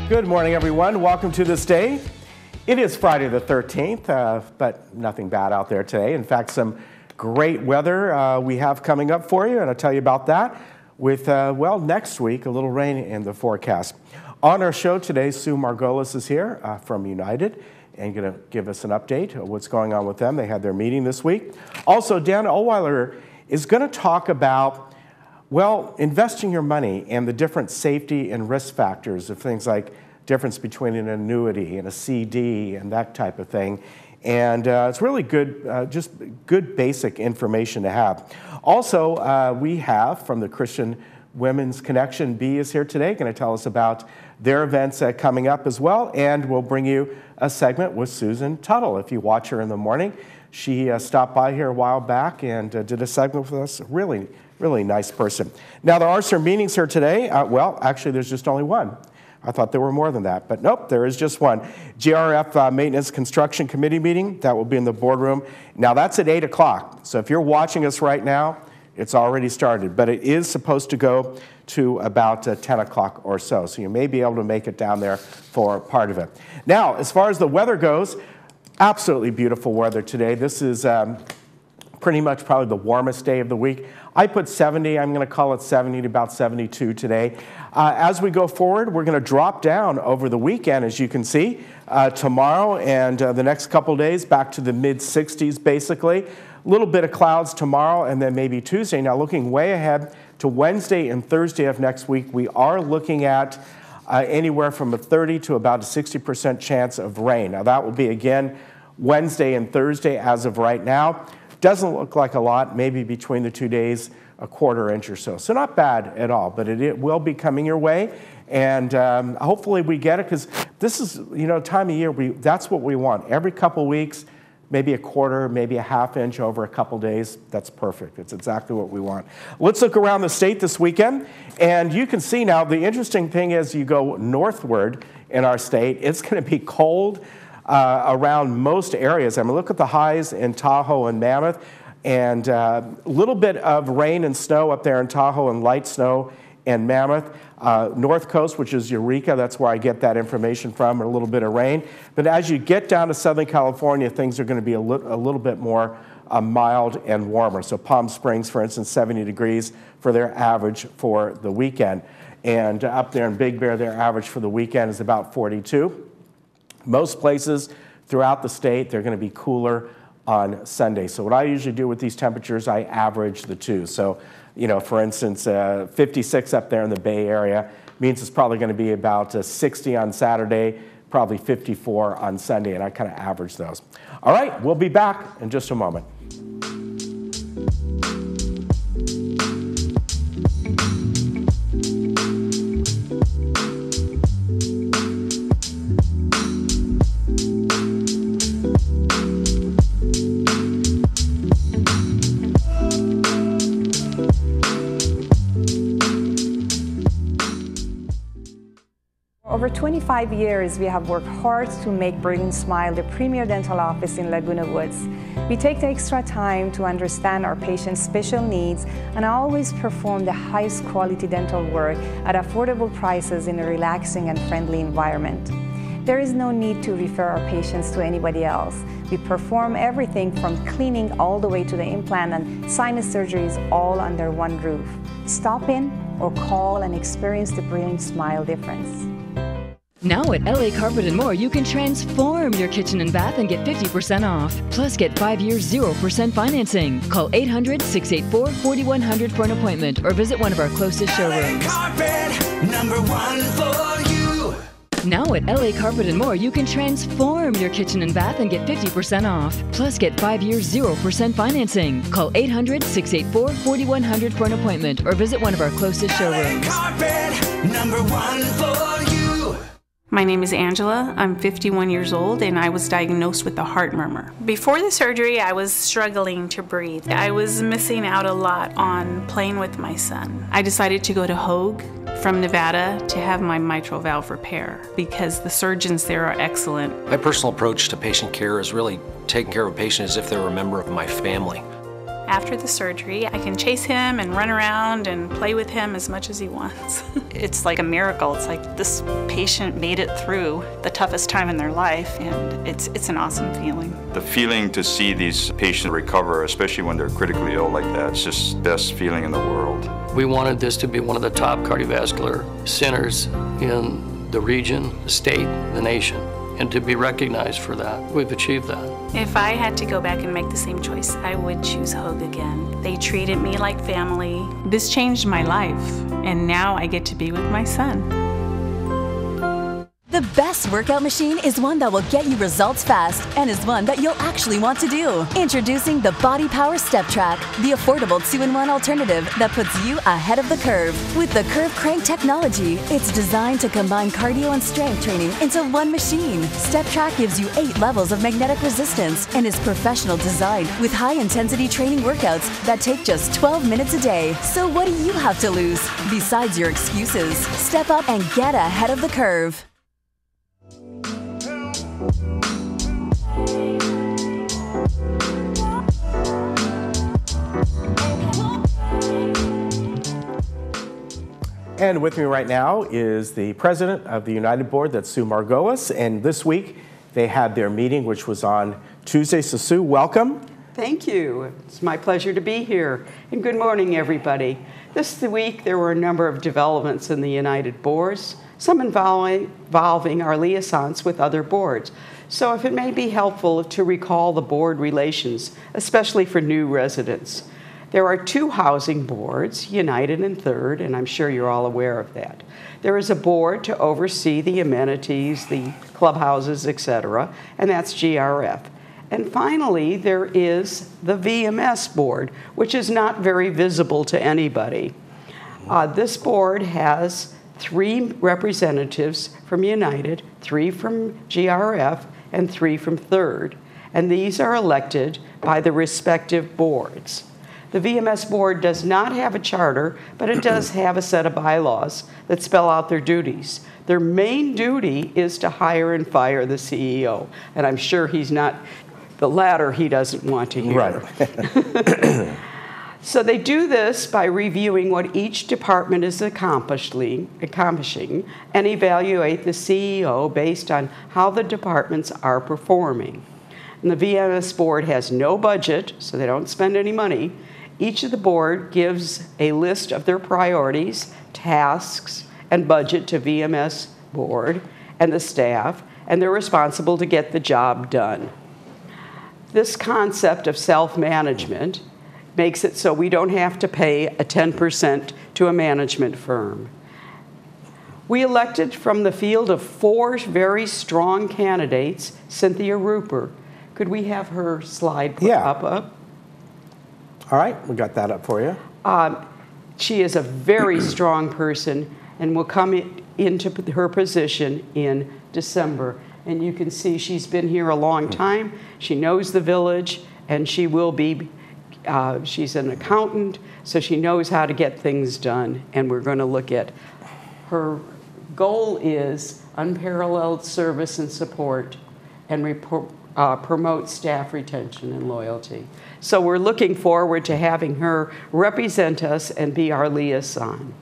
Good morning, everyone. Welcome to This Day. It is Friday the 13th, but nothing bad out there today. In fact, some great weather we have coming up for you, and I'll tell you about that with, well, next week, a little rain in the forecast. On our show today, Sue Margolis is here from United and going to give us an update of what's going on with them. They had their meeting this week. Also, Dan Ohlweiler is going to talk about, well, investing your money and the different safety and risk factors of things like difference between an annuity and a CD and that type of thing. And it's really good, just good basic information to have. Also, we have from the Christian Women's Connection, B is here today, going to tell us about their events coming up as well. And we'll bring you a segment with Susan Tuttle. If you watch her in the morning, she stopped by here a while back and did a segment with us. Really nice person. Now, there are some meetings here today. Well, actually, there's just only one. I thought there were more than that, but nope, there is just one. GRF Maintenance Construction Committee meeting. That will be in the boardroom. Now, that's at 8 o'clock. So if you're watching us right now, it's already started, but it is supposed to go to about 10 o'clock or so. So you may be able to make it down there for part of it. Now, as far as the weather goes, absolutely beautiful weather today. This is pretty much probably the warmest day of the week. I put 70, I'm going to call it 70 to about 72 today. As we go forward, we're going to drop down over the weekend, as you can see, tomorrow and the next couple days back to the mid-60s basically. A little bit of clouds tomorrow and then maybe Tuesday. Now looking way ahead to Wednesday and Thursday of next week, we are looking at anywhere from a 30 to about a 60% chance of rain. Now that will be again Wednesday and Thursday as of right now. Doesn't look like a lot, maybe between the 2 days, a quarter inch or so. So not bad at all, but it will be coming your way. And hopefully we get it, because this is, time of year, that's what we want. Every couple weeks, maybe a quarter, maybe a half inch over a couple days. That's perfect. It's exactly what we want. Let's look around the state this weekend. And you can see now, the interesting thing is you go northward in our state, it's going to be cold around most areas. I mean, look at the highs in Tahoe and Mammoth, and a little bit of rain and snow up there in Tahoe and light snow in Mammoth. North Coast, which is Eureka, that's where I get that information from, a little bit of rain. But as you get down to Southern California, things are going to be a little bit more mild and warmer. So Palm Springs, for instance, 70 degrees for their average for the weekend. And up there in Big Bear, their average for the weekend is about 42. Most places throughout the state, they're going to be cooler on Sunday. So what I usually do with these temperatures, I average the two. So, for instance, 56 up there in the Bay Area means it's probably going to be about 60 on Saturday, probably 54 on Sunday, and I kind of average those. All right, we'll be back in just a moment. Over 25 years, we have worked hard to make Brilliant Smile the premier dental office in Laguna Woods. We take the extra time to understand our patients' special needs and always perform the highest quality dental work at affordable prices in a relaxing and friendly environment. There is no need to refer our patients to anybody else. We perform everything from cleaning all the way to the implant and sinus surgeries all under one roof. Stop in or call and experience the Brilliant Smile difference. Now at LA Carpet & More, you can transform your kitchen and bath and get 50% off. Plus, get 5 years 0% financing. Call 800-684-4100 for an appointment or visit one of our closest showrooms. LA Carpet, #1 for you. Now at LA Carpet & More, you can transform your kitchen and bath and get 50% off. Plus, get 5 years 0% financing. Call 800-684-4100 for an appointment or visit one of our closest showrooms. LA Carpet, #1 for you. My name is Angela. I'm 51 years old and I was diagnosed with a heart murmur. Before the surgery, I was struggling to breathe. I was missing out a lot on playing with my son. I decided to go to Hoag from Nevada to have my mitral valve repair because the surgeons there are excellent. My personal approach to patient care is really taking care of a patient as if they were a member of my family. After the surgery, I can chase him and run around and play with him as much as he wants. It's like a miracle. It's like this patient made it through the toughest time in their life, and it's an awesome feeling. The feeling to see these patients recover, especially when they're critically ill like that, it's just the best feeling in the world. We wanted this to be one of the top cardiovascular centers in the region, the state, the nation, and to be recognized for that. We've achieved that. If I had to go back and make the same choice, I would choose Hoag again. They treated me like family. This changed my life, and now I get to be with my son. The best workout machine is one that will get you results fast and is one that you'll actually want to do. Introducing the Body Power Step Track, the affordable 2-in-1 alternative that puts you ahead of the curve. With the Curve Crank technology, it's designed to combine cardio and strength training into one machine. Step Track gives you 8 levels of magnetic resistance and is professional designed with high-intensity training workouts that take just 12 minutes a day. So what do you have to lose besides your excuses? Step up and get ahead of the curve. And with me right now is the president of the United Board, that's Sue Margolis. And this week they had their meeting, which was on Tuesday. So Sue, welcome. Thank you. It's my pleasure to be here. And good morning, everybody. This week there were a number of developments in the United Boards, some involving our liaisons with other boards. So if it may be helpful to recall the board relations, especially for new residents. There are 2 housing boards, United and Third, and I'm sure you're all aware of that. There is a board to oversee the amenities, the clubhouses, etc., and that's GRF. And finally, there is the VMS board, which is not very visible to anybody. This board has 3 representatives from United, 3 from GRF, and 3 from Third. And these are elected by the respective boards. The VMS board does not have a charter, but it does have a set of bylaws that spell out their duties. Their main duty is to hire and fire the CEO. And I'm sure he's not, the latter he doesn't want to hear. Right. So they do this by reviewing what each department is accomplishing and evaluate the CEO based on how the departments are performing. And the VMS board has no budget, so they don't spend any money. Each of the board gives a list of their priorities, tasks, and budget to VMS board and the staff, and they're responsible to get the job done. This concept of self-management makes it so we don't have to pay a 10% to a management firm. We elected from the field of 4 very strong candidates, Cynthia Rupert. Could we have her slide put up? All right, we got that up for you. She is a very strong person and will come into her position in December. And you can see she's been here a long time. She knows the village, and she will be, she's an accountant, so she knows how to get things done. And we're going to look at her goal is unparalleled service and support and promote staff retention and loyalty. So we're looking forward to having her represent us and be our liaison.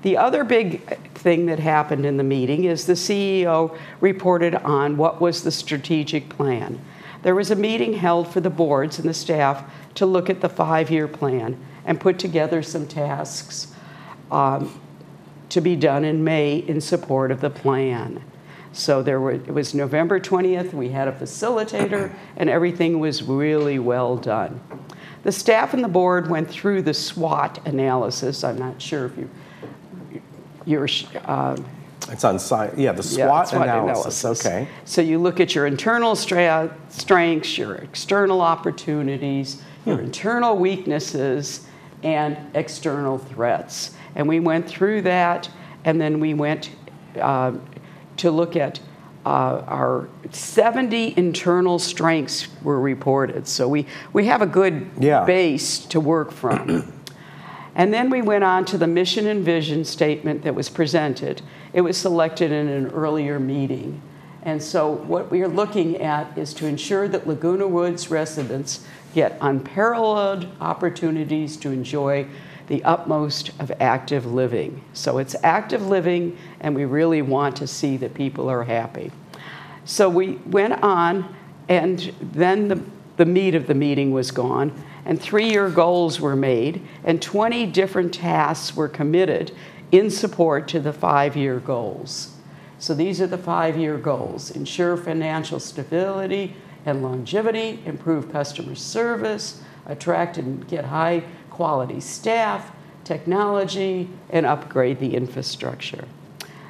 The other big thing that happened in the meeting is the CEO reported on what was the strategic plan. There was a meeting held for the boards and the staff to look at the 5-year plan and put together some tasks to be done in May in support of the plan. So it was November 20th, we had a facilitator, and everything was really well done. The staff and the board went through the SWOT analysis. I'm not sure if you're... It's on site, the SWOT analysis, okay. So you look at your internal strengths, your external opportunities, your internal weaknesses, and external threats. And we went through that, and then we went to look at our 70 internal strengths were reported. So we have a good base to work from. And then we went on to the mission and vision statement that was presented. It was selected in an earlier meeting. And so what we are looking at is to ensure that Laguna Woods residents get unparalleled opportunities to enjoy the utmost of active living. So it's active living, and we really want to see that people are happy. So we went on, and then the meat of the meeting was gone, and 3-year goals were made, and 20 different tasks were committed in support to the 5-year goals. So these are the 5-year goals: ensure financial stability and longevity, improve customer service, attract and get high quality staff, technology, and upgrade the infrastructure.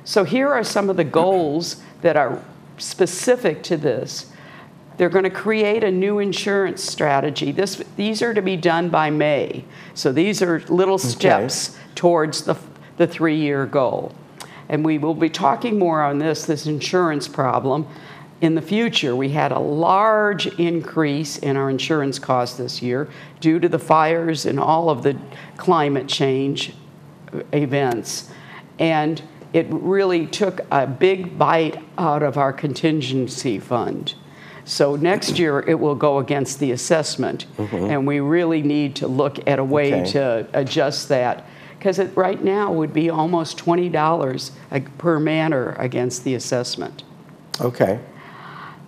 So here are some of the goals that are specific to this. They're going to create a new insurance strategy. These are to be done by May. So these are little steps towards the 3-year goal. And we will be talking more on this insurance problem in the future. We had a large increase in our insurance costs this year due to the fires and all of the climate change events. And it really took a big bite out of our contingency fund. So next year it will go against the assessment, and we really need to look at a way to adjust that, because it right now would be almost $20 per manor against the assessment. Okay.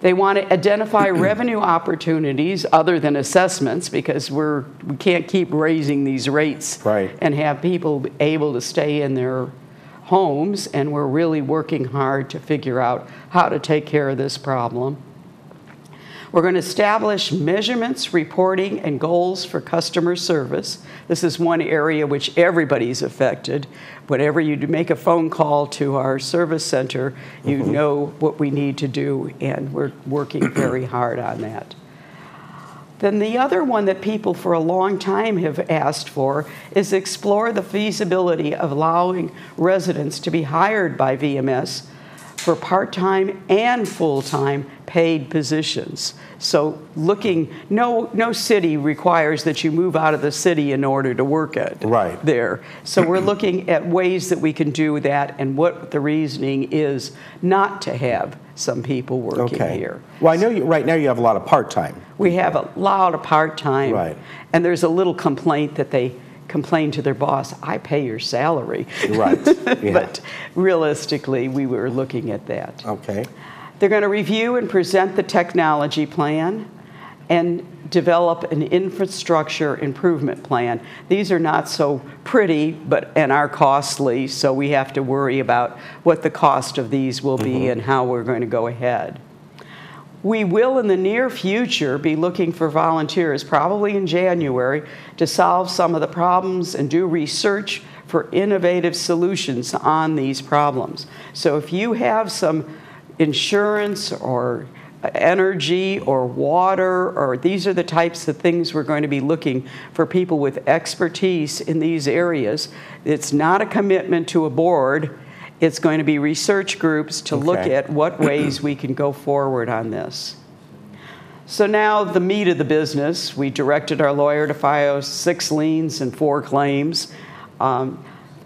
They want to identify revenue opportunities other than assessments, because we can't keep raising these rates and have people able to stay in their homes, and we're really working hard to figure out how to take care of this problem. We're going to establish measurements, reporting, and goals for customer service. This is one area which everybody's affected. Whenever you make a phone call to our service center, you know what we need to do, and we're working very hard on that. Then the other one that people for a long time have asked for is explore the feasibility of allowing residents to be hired by VMS for part-time and full-time paid positions. So no city requires that you move out of the city in order to work there. So we're looking at ways that we can do that, and what the reasoning is not to have some people working here. Well, I know right now you have a lot of part-time. We have a lot of part-time, and there's a little complaint that they complain to their boss, I pay your salary. But realistically, we were looking at that. They're going to review and present the technology plan and develop an infrastructure improvement plan. These are not so pretty and are costly, so we have to worry about what the cost of these will be and how we're going to go ahead. We will, in the near future, be looking for volunteers, probably in January, to solve some of the problems and do research for innovative solutions on these problems. So if you have some insurance or energy or water, or these are the types of things we're going to be looking for people with expertise in these areas. It's not a commitment to a board. It's going to be research groups to look at what ways we can go forward on this. So now the meat of the business. We directed our lawyer to file 6 liens and 4 claims.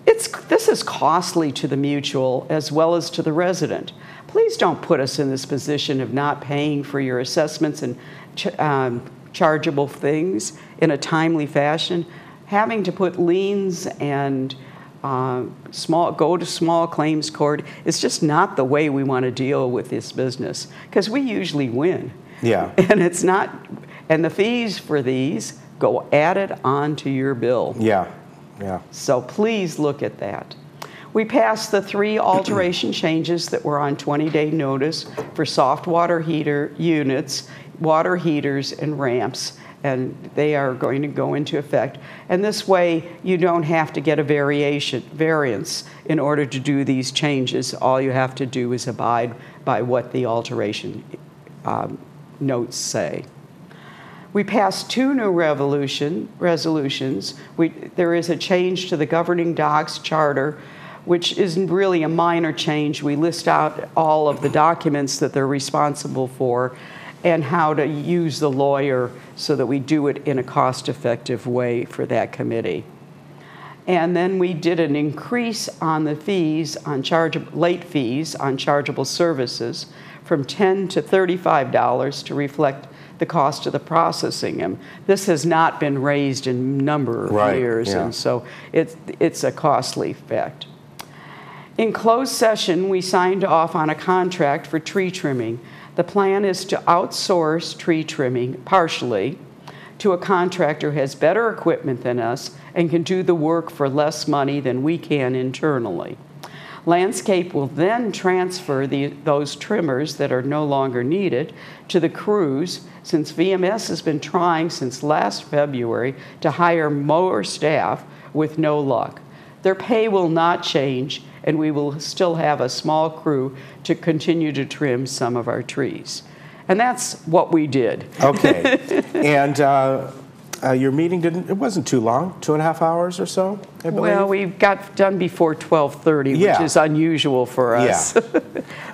This is costly to the mutual as well as to the resident. Please don't put us in this position of not paying for your assessments and chargeable things in a timely fashion. Having to put liens and go to small claims court is just not the way we want to deal with this business, because we usually win. And it's not, and the fees for these go added onto your bill. So please look at that. We passed the 3 alteration changes that were on 20-day notice for soft water heater units, water heaters, and ramps, and they are going to go into effect. And this way, you don't have to get a variance in order to do these changes. All you have to do is abide by what the alteration notes say. We passed 2 new resolutions. There is a change to the governing docs charter, which isn't really a minor change. We list out all of the documents that they're responsible for and how to use the lawyer so that we do it in a cost-effective way for that committee. And then we did an increase on the fees, on late fees on chargeable services from $10 to $35 to reflect the cost of the processing them. This has not been raised in a number of years, and so it's a costly fact. In closed session, we signed off on a contract for tree trimming. The plan is to outsource tree trimming partially to a contractor who has better equipment than us and can do the work for less money than we can internally. Landscape will then transfer those trimmers that are no longer needed to the crews, since VMS has been trying since last February to hire more staff with no luck. Their pay will not change, and we will still have a small crew to continue to trim some of our trees. And that's what we did. Okay. And your meeting it wasn't too long, 2.5 hours or so, I believe? Well, we got done before 12:30, which is unusual for us.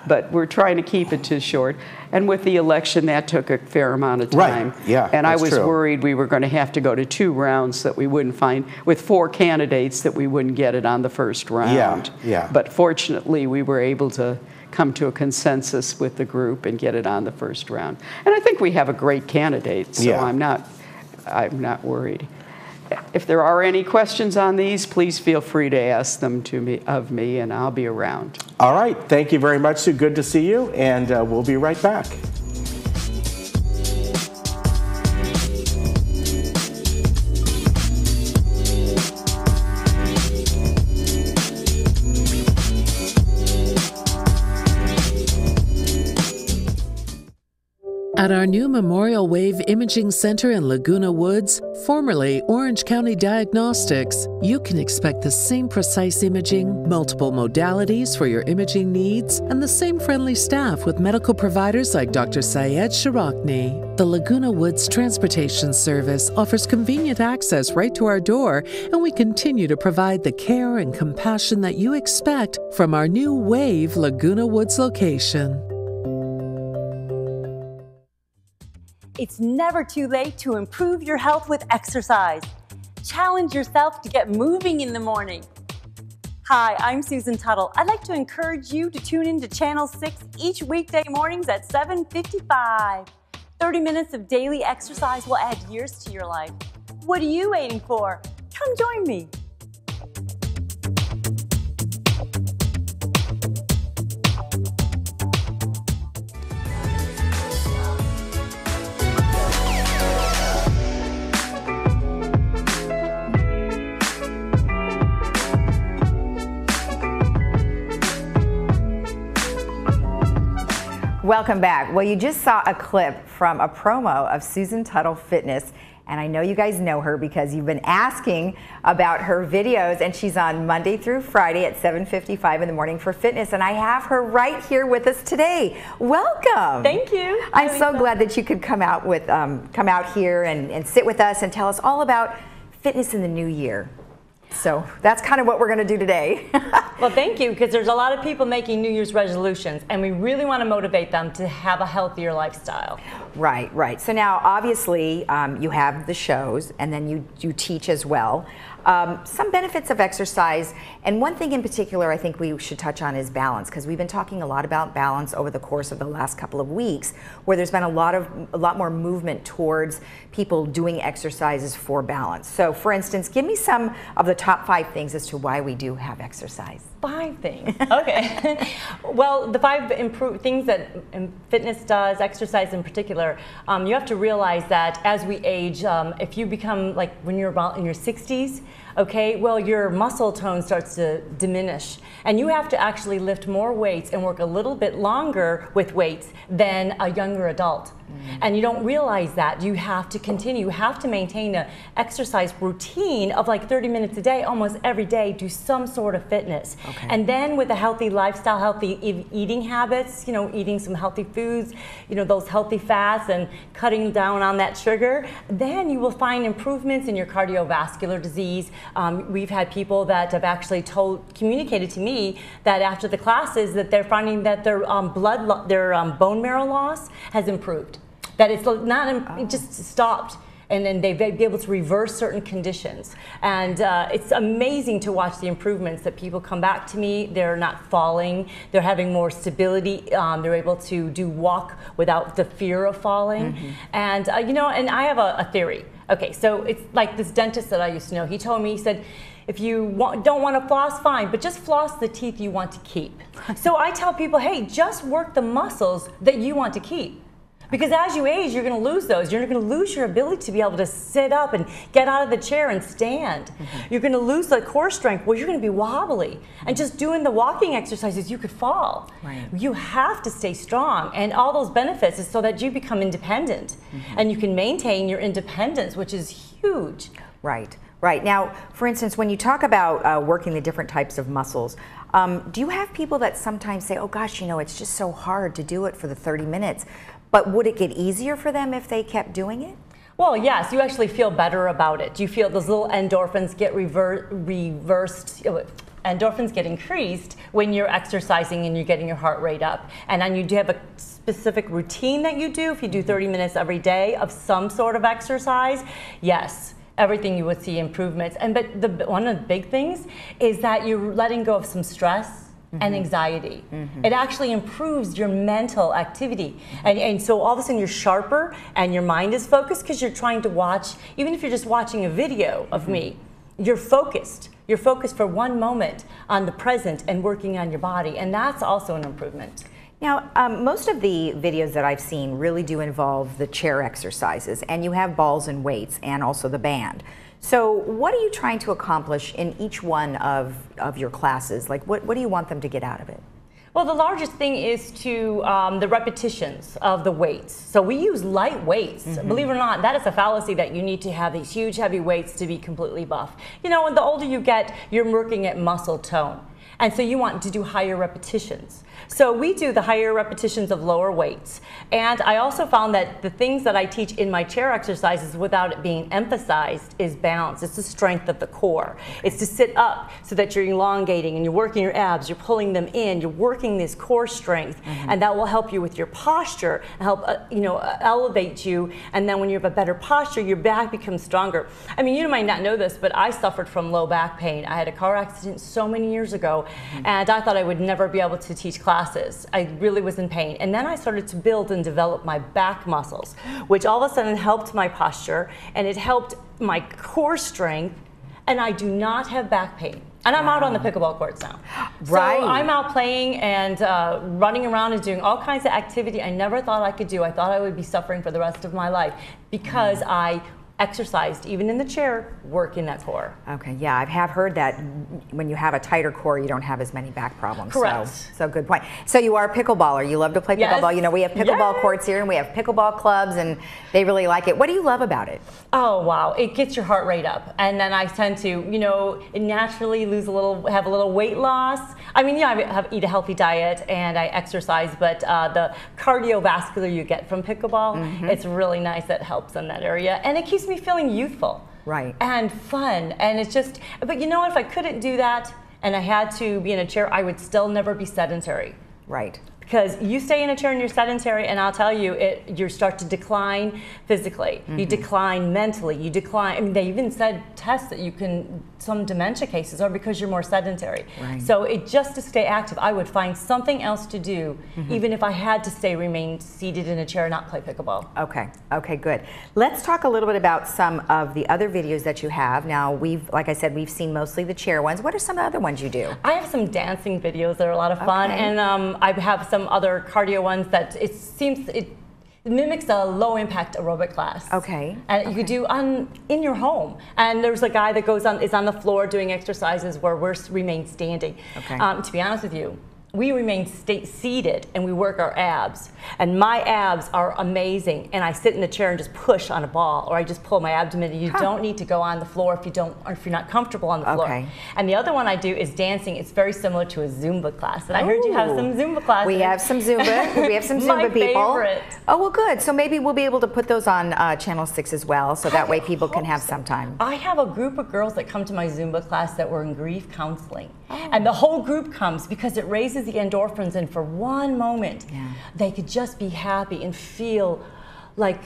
But we're trying to keep it too short. And with the election, that took a fair amount of time. Right, yeah, and I was true. worried we were going to have to go to 2 rounds, that we wouldn't find, with 4 candidates, that we wouldn't get it on the first round. Yeah. But fortunately, we were able to come to a consensus with the group and get it on the first round. And I think we have a great candidate, so I'm not worried. If there are any questions on these, please feel free to ask them of me, and I'll be around. All right. Thank you very much, Sue. Good to see you, and we'll be right back. At our new Memorial Wave Imaging Center in Laguna Woods, formerly Orange County Diagnostics, you can expect the same precise imaging, multiple modalities for your imaging needs, and the same friendly staff with medical providers like Dr. Syed Shirokni. The Laguna Woods Transportation Service offers convenient access right to our door, and we continue to provide the care and compassion that you expect from our new Wave Laguna Woods location. It's never too late to improve your health with exercise. Challenge yourself to get moving in the morning. Hi, I'm Susan Tuttle. I'd like to encourage you to tune in to Channel 6 each weekday mornings at 7:55. 30 minutes of daily exercise will add years to your life. What are you waiting for? Come join me. Welcome back. Well, you just saw a clip from a promo of Susan Tuttle Fitness, and I know you guys know her because you've been asking about her videos, and she's on Monday through Friday at 7:55 in the morning for fitness, and I have her right here with us today. Welcome. Thank you. I'm so glad that you could come out here and sit with us and tell us all about fitness in the new year. So that's kind of what we're going to do today. Well, thank you, because there's a lot of people making New Year's resolutions, and we really want to motivate them to have a healthier lifestyle. Right, right. So now, obviously, you have the shows, and then you teach as well. Some benefits of exercise, and one thing in particular I think we should touch on is balance, because we've been talking a lot about balance over the course of the last couple of weeks, where there's been a lot more movement towards people doing exercises for balance. So, for instance, give me some of the top 5 things as to why we do have exercise. 5 things. Okay. Well, the 5 things that fitness does, exercise in particular, you have to realize that as we age, if you become like when you're about in your 60s, okay, well, your muscle tone starts to diminish, and you have to actually lift more weights and work a little bit longer with weights than a younger adult. And you don't realize that. You have to continue. You have to maintain an exercise routine of like 30 minutes a day, almost every day, do some sort of fitness. Okay. And then with a healthy lifestyle, healthy eating habits, you know, eating some healthy foods, you know, those healthy fats and cutting down on that sugar, then you will find improvements in your cardiovascular disease. We've had people that have actually communicated to me that after the classes that they're finding that their bone marrow loss has improved. That it's not, it just stopped. And then they've been able to reverse certain conditions. And it's amazing to watch the improvements that people come back to me. They're not falling. They're having more stability. They're able to walk without the fear of falling. And, you know, and I have a theory. Okay, so it's like this dentist that I used to know. He told me, he said, if you don't want to floss, fine, but just floss the teeth you want to keep. So I tell people, hey, just work the muscles that you want to keep. Because as you age, you're going to lose those. You're going to lose your ability to be able to sit up and get out of the chair and stand. You're going to lose the core strength. Well, you're going to be wobbly. And just doing the walking exercises, you could fall. You have to stay strong. And all those benefits is so that you become independent. And you can maintain your independence, which is huge. Right. Right. Now, for instance, when you talk about working the different types of muscles, do you have people that sometimes say, oh gosh, you know, it's just so hard to do it for the 30 minutes, but would it get easier for them if they kept doing it? Well, yes, you actually feel better about it. You feel those little endorphins get reversed. Endorphins get increased when you're exercising and you're getting your heart rate up. And then you do have a specific routine that you do. If you do 30 minutes every day of some sort of exercise, yes, everything you would see improvements. And but one of the big things is that you're letting go of some stress and anxiety. It actually improves your mental activity. And so all of a sudden you're sharper and your mind is focused because you're trying to watch, even if you're just watching a video of me, you're focused. You're focused for one moment on the present and working on your body. And that's also an improvement. Now, most of the videos that I've seen really do involve the chair exercises, and you have balls and weights and also the band. So what are you trying to accomplish in each one of your classes? Like, what do you want them to get out of it? Well, the largest thing is to the repetitions of the weights. So we use light weights. Believe it or not, that is a fallacy that you need to have these huge, heavy weights to be completely buff. You know, and the older you get, you're working at muscle tone. And so you want to do higher repetitions. So we do the higher repetitions of lower weights. And I also found that the things that I teach in my chair exercises without it being emphasized is balance. It's the strength of the core. It's to sit up so that you're elongating and you're working your abs, you're pulling them in, you're working this core strength, and that will help you with your posture and help elevate you. And then when you have a better posture, your back becomes stronger. I mean, you might not know this, but I suffered from low back pain. I had a car accident so many years ago, and I thought I would never be able to teach classes. I really was in pain. And then I started to build and develop my back muscles, which all of a sudden helped my posture, and it helped my core strength, and I do not have back pain. And I'm out on the pickleball courts now. So I'm out playing and running around and doing all kinds of activity I never thought I could do. I thought I would be suffering for the rest of my life because I exercised, even in the chair, working that core. Okay, yeah, I have heard that when you have a tighter core, you don't have as many back problems. Correct. So good point. So you are a pickleballer. You love to play pickleball. You know, we have pickleball courts here, and we have pickleball clubs, and they really like it. What do you love about it? Oh, wow. It gets your heart rate up. And then I tend to, you know, naturally have a little weight loss. I mean, yeah, I eat a healthy diet and I exercise, but the cardiovascular you get from pickleball, it's really nice. That helps in that area. And it keeps me feeling youthful and fun, and it's just, but you know what, if I couldn't do that and I had to be in a chair, I would still never be sedentary. Because you stay in a chair and you're sedentary, and I'll tell you, you start to decline physically. You decline mentally. You decline. I mean, they even said tests that you can. Some dementia cases are because you're more sedentary. So just to stay active, I would find something else to do, even if I had to remain seated in a chair and not play pickleball. Okay. Okay. Good. Let's talk a little bit about some of the other videos that you have. Now, like I said, we've seen mostly the chair ones. What are some of the other ones you do? I have some dancing videos that are a lot of fun, and I have some other cardio ones that it mimics a low impact aerobic class. And you could do in your home. And there's a guy that is on the floor doing exercises where we remain standing. To be honest with you, we remain seated and we work our abs. And my abs are amazing. And I sit in the chair and just push on a ball, or I just pull my abdomen. And you don't need to go on the floor if you're not comfortable on the floor. And the other one I do is dancing. It's very similar to a Zumba class. And I heard you have some Zumba classes. We have some Zumba. We have some Zumba people. Favorite. Oh, well, good. So maybe we'll be able to put those on Channel 6 as well, so that way people can have some time. I have a group of girls that come to my Zumba class that were in grief counseling. And the whole group comes because it raises the endorphins, and for one moment they could just be happy and feel like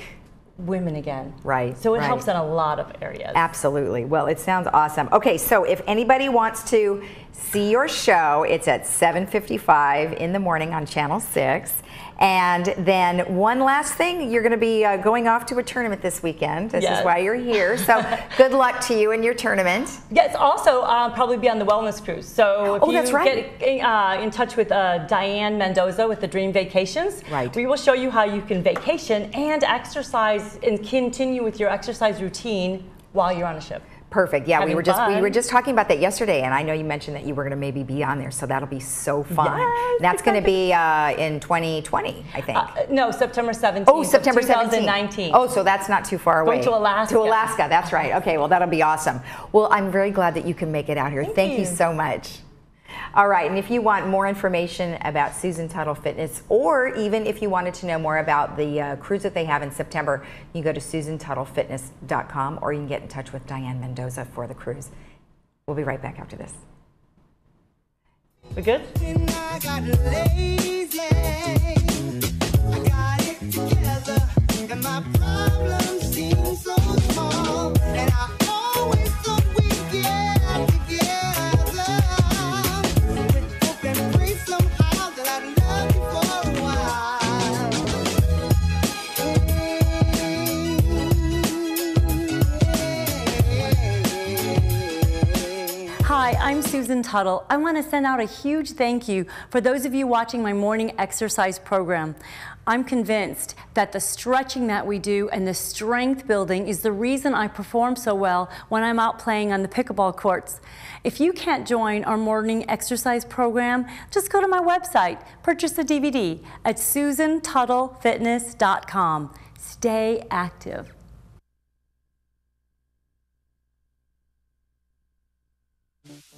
women again. Right. So it right. helps in a lot of areas. Absolutely. Well, it sounds awesome. Okay, so if anybody wants to see your show, it's at 7:55 in the morning on Channel 6. And then one last thing, you're going to be going off to a tournament this weekend. This is why you're here. So good luck to you in your tournament. Yes, also probably be on the wellness cruise. So if that's right. get in touch with Diane Mendoza with the Dream Vacations, we will show you how you can vacation and exercise and continue with your exercise routine while you're on a ship. Perfect. Yeah, we were just talking about that yesterday, and I know you mentioned that you were going to maybe be on there, so that'll be so fun. Yes, that's going to be in 2020. I think. No, September 17th. Oh, September 2019. Oh, so that's not too far away. Going to Alaska. To Alaska. That's right. Okay. Well, that'll be awesome. Well, I'm very glad that you can make it out here. Thank you so much. All right, and if you want more information about Susan Tuttle Fitness, or even if you wanted to know more about the cruise that they have in September, you can go to susantuttlefitness.com, or you can get in touch with Diane Mendoza for the cruise. We'll be right back after this. We good? Hi, I'm Susan Tuttle. I want to send out a huge thank you for those of you watching my morning exercise program. I'm convinced that the stretching that we do and the strength building is the reason I perform so well when I'm out playing on the pickleball courts. If you can't join our morning exercise program, just go to my website, purchase a DVD at susantuttlefitness.com. Stay active.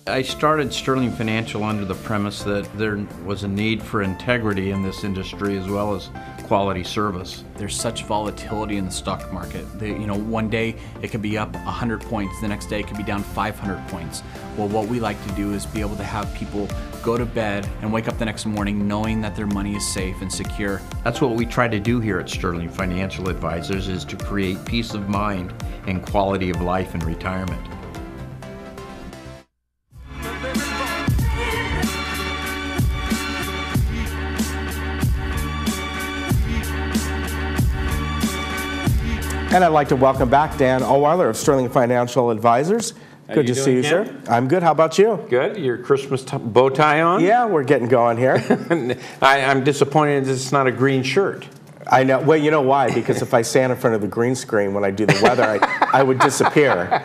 I started Sterling Financial under the premise that there was a need for integrity in this industry as well as quality service. There's such volatility in the stock market. One day it could be up 100 points, the next day it could be down 500 points. Well, what we like to do is be able to have people go to bed and wake up the next morning knowing that their money is safe and secure. That's what we try to do here at Sterling Financial Advisors, is to create peace of mind and quality of life in retirement. And I'd like to welcome back Dan Ohlweiler of Sterling Financial Advisors. Good to see you, sir. I'm good. How about you? Good. Your Christmas bow tie on? Yeah, we're getting going here. I'm disappointed it's not a green shirt. I know. Well, you know why? Because if I stand in front of the green screen when I do the weather, I would disappear,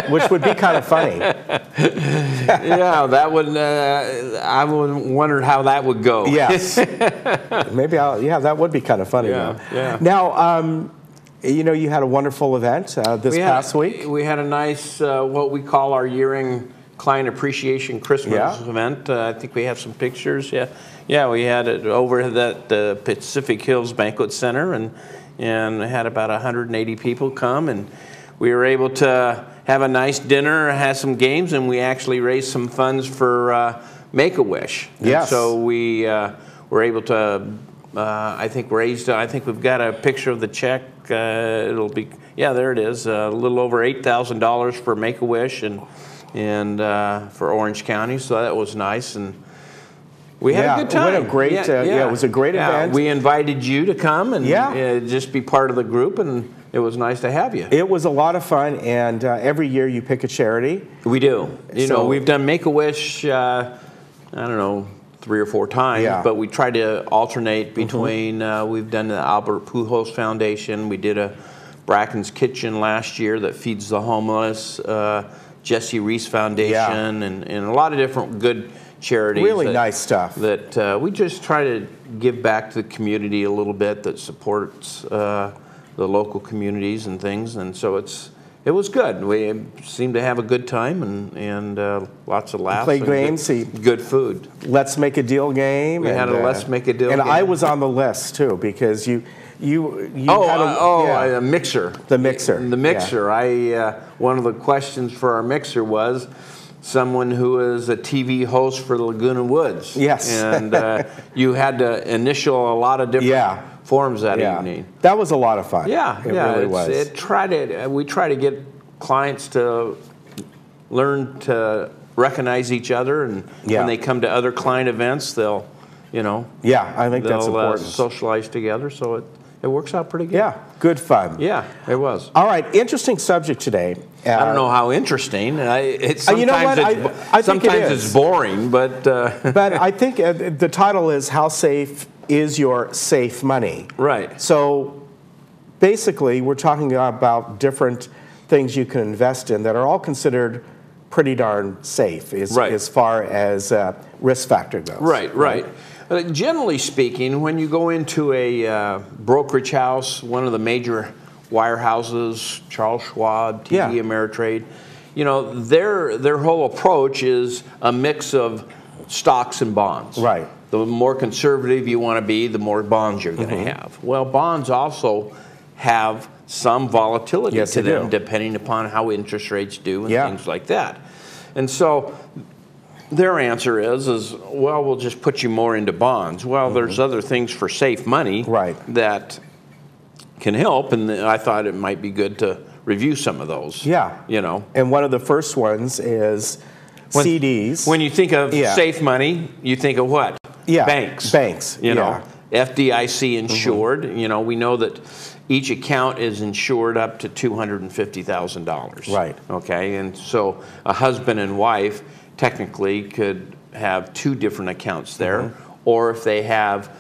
which would be kind of funny. Yeah, that would. I would wonder how that would go. Yes. Maybe I'll. Yeah, that would be kind of funny. Yeah. Yeah. Now, you had a wonderful event this past week. We had a nice, what we call our year-end client appreciation Christmas event. I think we have some pictures. Yeah, we had it over at the Pacific Hills Banquet Center, and had about 180 people come, and we were able to have a nice dinner, have some games, and we actually raised some funds for Make-A-Wish. Yes. And so we were able to. I think we've got a picture of the check. It'll be, there it is. A little over $8,000 for Make-A-Wish and for Orange County. So that was nice, and we had a good time. What a great, it was a great event. We invited you to come and just be part of the group, and it was nice to have you. It was a lot of fun, and every year you pick a charity. We do. We've done Make-A-Wish. I don't know, 3 or 4 times, but we try to alternate between, we've done the Albert Pujols Foundation, we did a Bracken's Kitchen last year that feeds the homeless, Jesse Reese Foundation, and a lot of different good charities. Really nice stuff. That we just try to give back to the community a little bit that supports the local communities and things, and so it was good. We seemed to have a good time and lots of laughs. Play games. Good food. Let's Make a Deal game. We had a Let's Make a Deal game. And I was on the list too, because you had a mixer. The mixer. The mixer. Yeah. One of the questions for our mixer was someone who is a TV host for the Laguna Woods. Yes. And you had to initial a lot of different forums that evening. That was a lot of fun. Yeah, it really was. We try to get clients to learn to recognize each other, and when they come to other client events, they'll, I think that's important. Socialize together, so it works out pretty good. Yeah, good fun. Yeah, it was. All right, interesting subject today. I don't know how interesting. Sometimes you know what? I think it's boring, but but I think the title is "How Safe Is Your Safe Money?" Right. So basically, we're talking about different things you can invest in that are all considered pretty darn safe as far as risk factor goes. Right. Generally speaking, when you go into a brokerage house, one of the major wirehouses, Charles Schwab, TD Ameritrade, their whole approach is a mix of stocks and bonds. Right. The more conservative you want to be, the more bonds you're going to have. Well, bonds also have some volatility to them, depending upon how interest rates do and things like that. And so their answer is, well, we'll just put you more into bonds. Well, there's other things for safe money that can help, and I thought it might be good to review some of those. Yeah. And one of the first ones is CDs. When you think of safe money, you think of what? Banks. Banks. FDIC insured. We know that each account is insured up to $250,000. Right. Okay, and so a husband and wife technically could have 2 different accounts there, or if they have,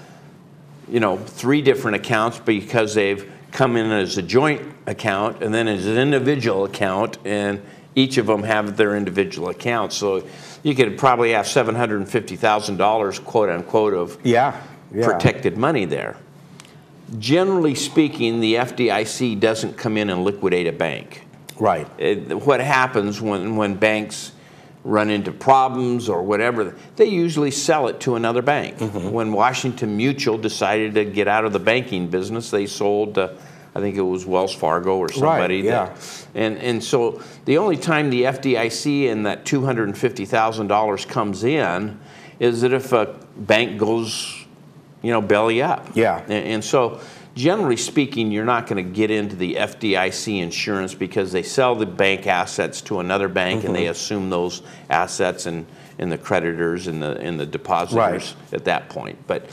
3 different accounts because they've come in as a joint account and then as an individual account, and each of them have their individual accounts. So you could probably have $750,000, quote unquote, of protected money there. Generally speaking, the FDIC doesn't come in and liquidate a bank. Right. What happens when banks run into problems or whatever, they usually sell it to another bank. When Washington Mutual decided to get out of the banking business, they sold, I think it was Wells Fargo or somebody. And so the only time the FDIC and that $250,000 comes in is that if a bank goes belly up. Yeah. And so, generally speaking, you're not going to get into the FDIC insurance because they sell the bank assets to another bank and they assume those assets and the creditors and the depositors at that point. But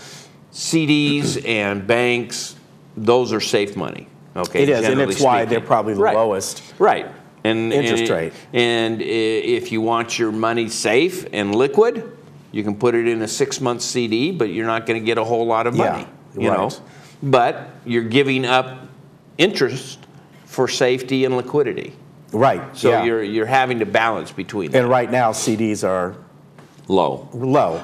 CDs and banks, those are safe money. Okay. It is, and it's why they're probably the lowest. Right. And interest rate. And if you want your money safe and liquid, you can put it in a 6-month CD, but you're not going to get a whole lot of money, you know. But you're giving up interest for safety and liquidity. Right. So you're having to balance between them. And right now, CDs are low.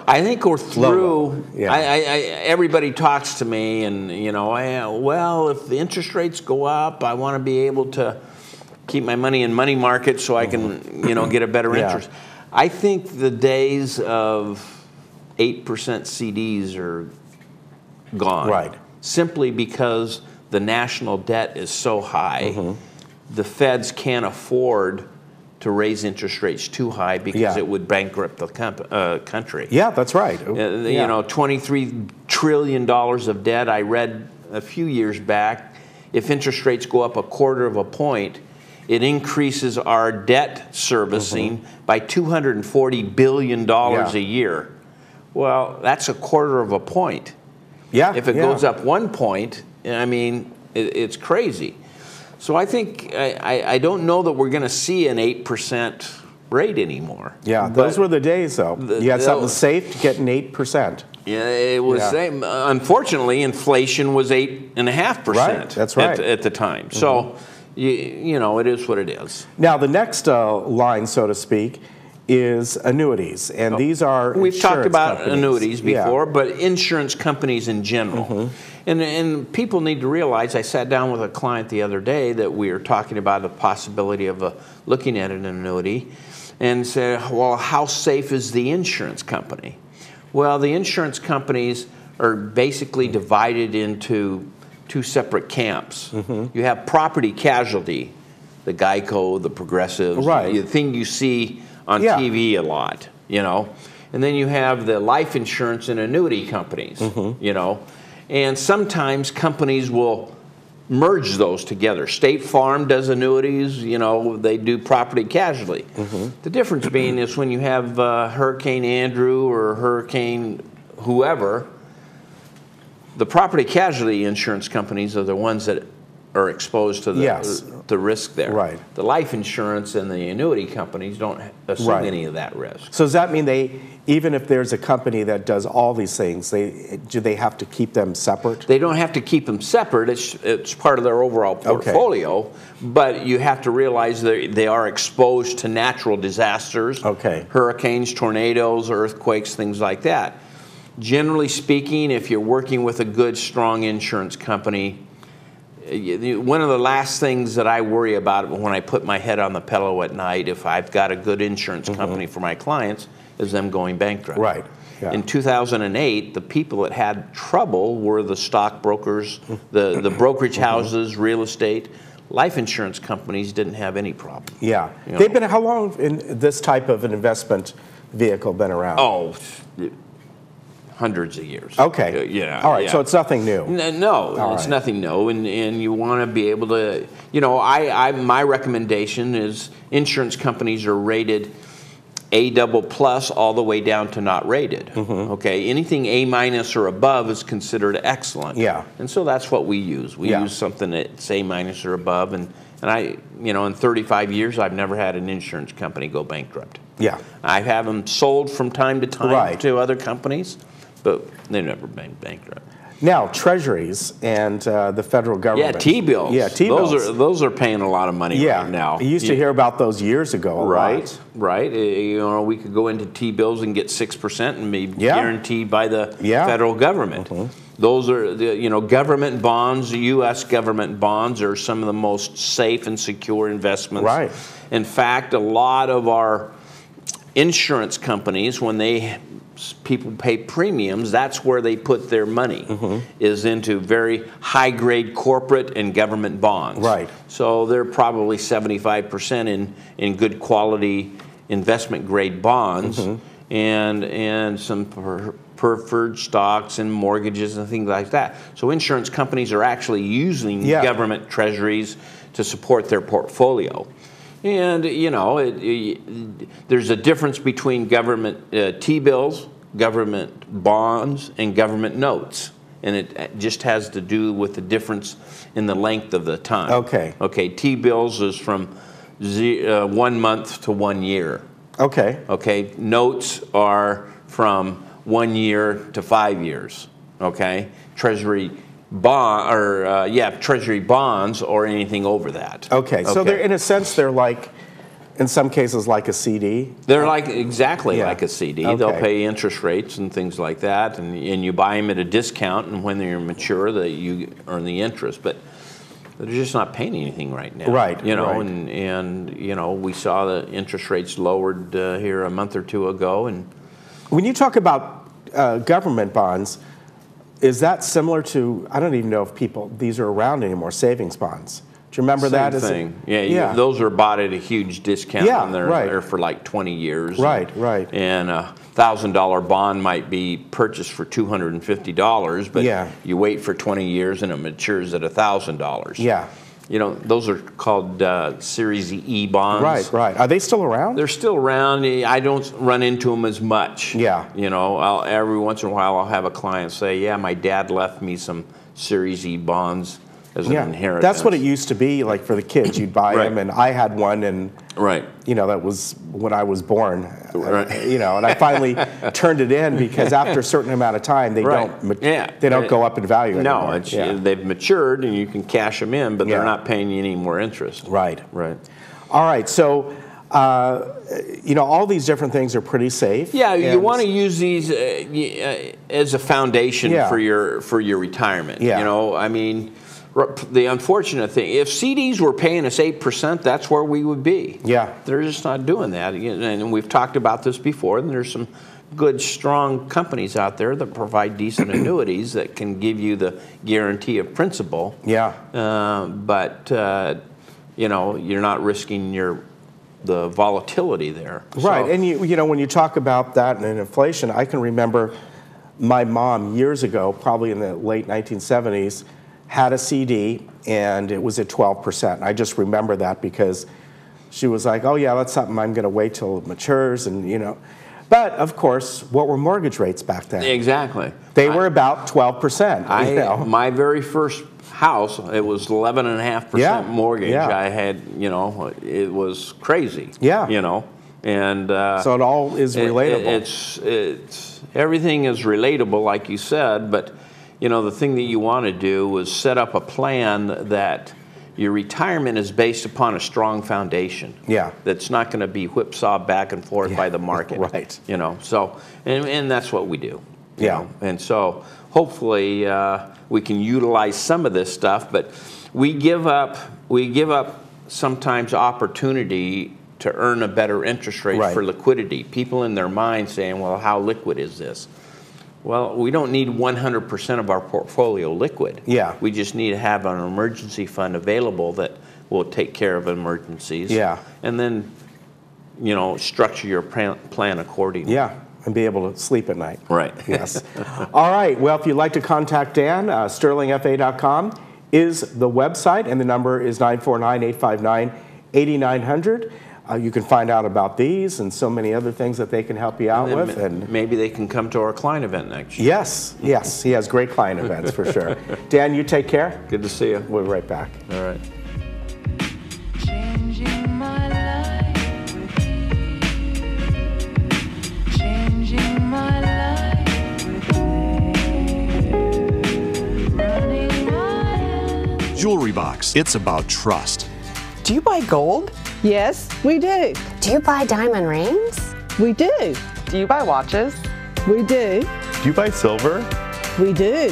I think we're through. Low. Yeah. Everybody talks to me, and well, if the interest rates go up, I want to be able to keep my money in money markets so I can, get a better interest. I think the days of 8% CDs are gone. Right. Simply because the national debt is so high, the feds can't afford to raise interest rates too high because it would bankrupt the country. Yeah, that's right. $23 trillion of debt. I read a few years back, if interest rates go up 1/4 of a point, it increases our debt servicing by $240 billion a year. Well, that's 1/4 of a point. Yeah. If it goes up 1 point, I mean, it's crazy. So I think, I don't know that we're going to see an 8% rate anymore. Yeah, those were the days, though. You had something safe to get an 8%. Yeah, it was. Unfortunately, inflation was 8.5%. Right, that's right. At the time. So, it is what it is. Now, the next line, so to speak, is annuities, and these are we've talked about companies. Annuities before, but insurance companies in general. And people need to realize, I sat down with a client the other day that we were talking about the possibility of looking at an annuity, and said, well, how safe is the insurance company? Well, the insurance companies are basically divided into 2 separate camps. You have property casualty, the Geico, the Progressives, the thing you see on TV a lot, and then you have the life insurance and annuity companies, And sometimes companies will merge those together. State Farm does annuities, you know, they do property casualty. The difference being is when you have Hurricane Andrew or Hurricane whoever, the property casualty insurance companies are the ones that are exposed to the risk there. Right. The life insurance and the annuity companies don't assume any of that risk. So does that mean even if there's a company that does all these things, do they have to keep them separate? They don't have to keep them separate. It's part of their overall portfolio. But you have to realize they are exposed to natural disasters, hurricanes, tornadoes, earthquakes, things like that. Generally speaking, if you're working with a good, strong insurance company, one of the last things that I worry about when I put my head on the pillow at night, if I've got a good insurance company for my clients, is them going bankrupt. Right. Yeah. In 2008, the people that had trouble were the stockbrokers, the brokerage houses, real estate. Life insurance companies didn't have any problem. Yeah. You know? They've been, how long in this type of an investment vehicle been around? Oh, hundreds of years. Okay. Yeah. All right. So it's nothing new. No, it's nothing new, and you want to be able to. You know, my recommendation is insurance companies are rated A++ all the way down to not rated. Okay. Anything A- or above is considered excellent. Yeah. And so that's what we use. We use something that's A- or above, and I, you know, in 35 years, I've never had an insurance company go bankrupt. Yeah. I have them sold from time to time to other companies, but they've never been bankrupt. Now, treasuries and the federal government. Yeah, T-bills. Yeah, T-bills. Those are paying a lot of money right now. You used to hear about those years ago a lot. Right. You know, we could go into T-bills and get 6% and be guaranteed by the federal government. Those are, government bonds, U.S. government bonds are some of the most safe and secure investments. Right. In fact, a lot of our insurance companies, when people pay premiums, that's where they put their money, is into very high-grade corporate and government bonds. Right. So they're probably 75% in good quality investment-grade bonds, and some preferred stocks and mortgages and things like that. So insurance companies are actually using government treasuries to support their portfolio. And, you know, there's a difference between government T-bills, government bonds, and government notes. And it just has to do with the difference in the length of the time. Okay, T-bills is from 1 month to 1 year. Okay, notes are from 1 year to 5 years. Okay, Treasury Treasury bonds or anything over that. Okay, so they're, in a sense, they're like, in some cases, like a CD? They're like exactly like a CD. They'll pay interest rates and things like that, and you buy them at a discount, and when they're mature, you earn the interest. But they're just not paying anything right now. Right. You know, and you know, we saw the interest rates lowered here a month or two ago. And when you talk about government bonds, is that similar to, I don't even know if these are around anymore, savings bonds? Do you remember that? Same thing. Those are bought at a huge discount, and they're there for like 20 years. Right. And a $1,000 bond might be purchased for $250, but you wait for 20 years and it matures at $1,000. Yeah. You know, those are called Series E bonds. Right. Are they still around? They're still around. I don't run into them as much. Yeah. You know, every once in a while I'll have a client say, yeah, my dad left me some Series E bonds as an inheritance. That's what it used to be, like for the kids. You'd buy them, and I had one, and you know, that was when I was born. You know, and I finally turned it in because after a certain amount of time, they don't go up in value anymore. No, they've matured, and you can cash them in, but they're not paying you any more interest. Right. All right. So, you know, all these different things are pretty safe. Yeah, you want to use these as a foundation for your retirement. You know, I mean, the unfortunate thing, if CDs were paying us 8%, that's where we would be. Yeah. They're just not doing that. And we've talked about this before, and there's some good, strong companies out there that provide decent annuities that can give you the guarantee of principal. Yeah. But, you know, you're not risking the volatility there. Right. And, you know, when you talk about that and inflation, I can remember my mom years ago, probably in the late 1970s, had a CD and it was at 12%. I just remember that because she was like, oh yeah, that's something I'm going to wait till it matures, and you know. But of course, what were mortgage rates back then? Exactly. They were about 12%. You know? My very first house, it was 11.5% mortgage. Yeah. I had, you know, it was crazy. Yeah. You know, and so it all is relatable. It's everything is relatable, like you said. But you know, the thing that you want to do is set up a plan that your retirement is based upon a strong foundation. Yeah. That's not going to be whipsawed back and forth by the market. Right. You know, so, and that's what we do. You Yeah. know? And so hopefully we can utilize some of this stuff, but we give up sometimes opportunity to earn a better interest rate for liquidity. People in their mind saying, well, how liquid is this? Well, we don't need 100% of our portfolio liquid. Yeah. We just need to have an emergency fund available that will take care of emergencies. Yeah. And then, you know, structure your plan accordingly. Yeah, and be able to sleep at night. Right. Yes. All right. Well, if you'd like to contact Dan, sterlingfa.com is the website, and the number is 949-859-8900. You can find out about these and so many other things that they can help you out with. And maybe they can come to our client event next year. Yes, yes. He has great client events for sure. Dan, you take care. Good to see you. We'll be right back. All right. Changing my life with you. Changing my life with you. Running my hands. Jewelry Box. It's about trust. Do you buy gold? Yes, we do. Do you buy diamond rings? We do. Do you buy watches? We do. Do you buy silver? We do.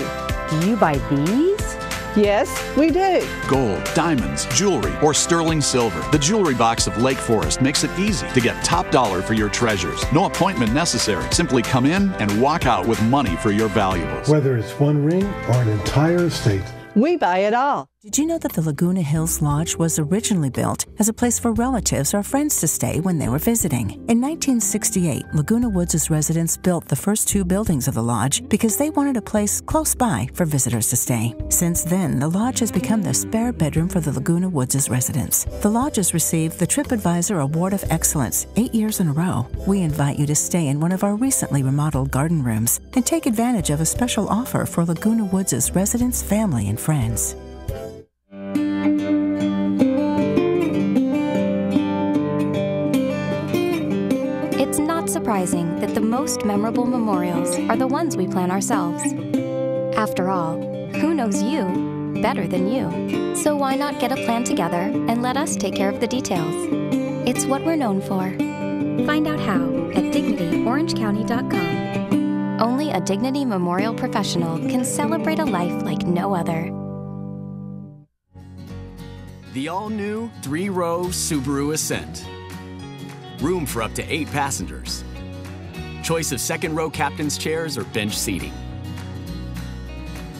Do you buy bees? Yes, we do. Gold, diamonds, jewelry, or sterling silver. The Jewelry Box of Lake Forest makes it easy to get top dollar for your treasures. No appointment necessary. Simply come in and walk out with money for your valuables. Whether it's one ring or an entire estate, we buy it all. Did you know that the Laguna Hills Lodge was originally built as a place for relatives or friends to stay when they were visiting? In 1968, Laguna Woods' residents built the first 2 buildings of the lodge because they wanted a place close by for visitors to stay. Since then, the lodge has become the spare bedroom for the Laguna Woods' residents. The lodge has received the TripAdvisor Award of Excellence 8 years in a row. We invite you to stay in one of our recently remodeled garden rooms and take advantage of a special offer for Laguna Woods' residents, family, and friends. It's not surprising that the most memorable memorials are the ones we plan ourselves. After all, who knows you better than you? So why not get a plan together and let us take care of the details? It's what we're known for. Find out how at DignityOrangeCounty.com. Only a Dignity Memorial professional can celebrate a life like no other. The all-new 3-row Subaru Ascent. Room for up to 8 passengers. Choice of second-row captain's chairs or bench seating.